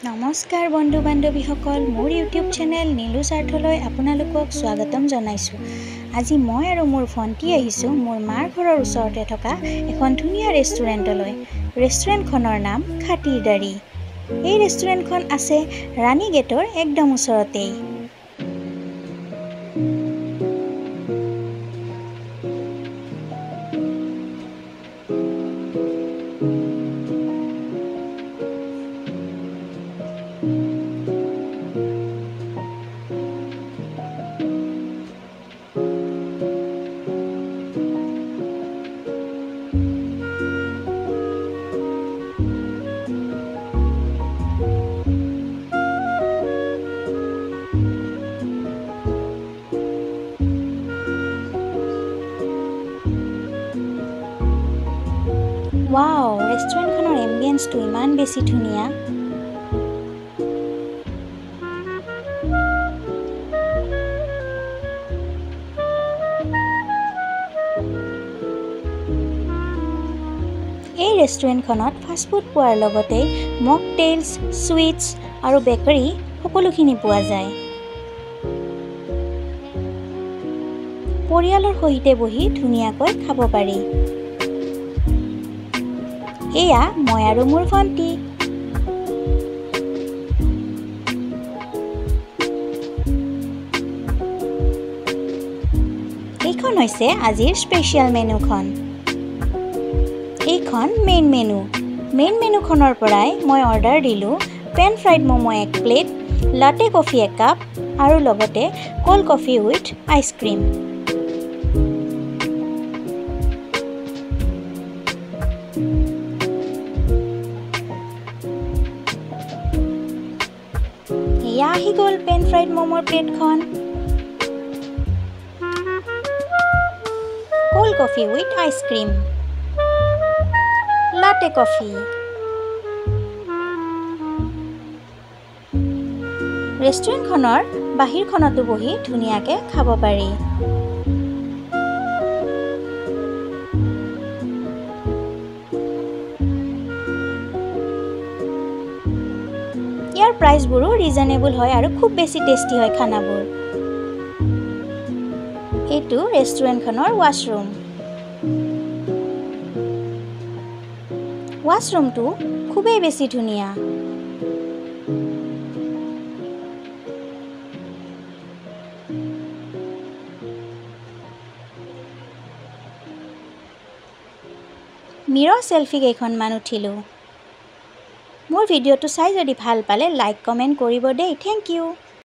নমস্কাৰ বন্ধু বান্ধৱীসকল, মোৰ ইউটিউব চেনেল নীলুছ আৰ্থলৈ আপোনালোকক স্বাগতম জনাইছোঁ। আজি মই আৰু মোৰ ভণ্টি আহিছোঁ মোৰ মাৰ ঘৰৰ ওচৰতে থকা এখন ধুনীয়া ৰেষ্টুৰেণ্টলৈ। ৰেষ্টুৰেণ্টখনৰ নাম খাটিৰ দাঢ়ি। এই ৰেষ্টুৰেণ্টখন আছে ৰাণী গেটৰ একদম ওচৰতেই। ৱাও, ৰেষ্টুৰেণ্টখনৰ এম্বিয়েন্সটো ইমান বেছি ধুনীয়া। এই ৰেষ্টুৰেণ্টখনত ফাষ্টফুড পোৱাৰ লগতে মকটেইলছ, সুইটছ আৰু বেকাৰী সকলোখিনি পোৱা যায়। পৰিয়ালৰ সৈতে বহি ধুনীয়াকৈ খাব পাৰি। এয়া মই আৰু মোৰ ভণ্টি। এইখন হৈছে আজিৰ স্পেচিয়েল মেনুখন। এইখন মেইন মেনুখনৰ পৰাই মই অৰ্ডাৰ দিলোঁ pan fried momo' 1 plate, latte coffee 1 cup আৰু লগতে কোল্ড কফি উইথ আইচক্ৰীম। এয়া আহি গ'ল পেন ফ্ৰাইড ম'মৰ প্লেটখন। Cold coffee with ice cream, latte coffee. ৰেষ্টুৰেণ্টখনৰ বাহিৰখনতো বহি ধুনীয়াকৈ খাব পাৰি। ইয়াৰ প্ৰাইচবোৰো ৰিজনেবল হয় আৰু খুব বেছি টেষ্টি হয় খানাবোৰ। এইটো ৰেষ্টুৰেণ্টখনৰ ৱাছৰুমটো খুবেই বেছি ধুনীয়া। মিৰৰ চেলফি কেইখনমান উঠিলোঁ। মোৰ ভিডিঅ'টো চাই যদি ভাল পালে লাইক কমেণ্ট কৰিব দেই। Thank U.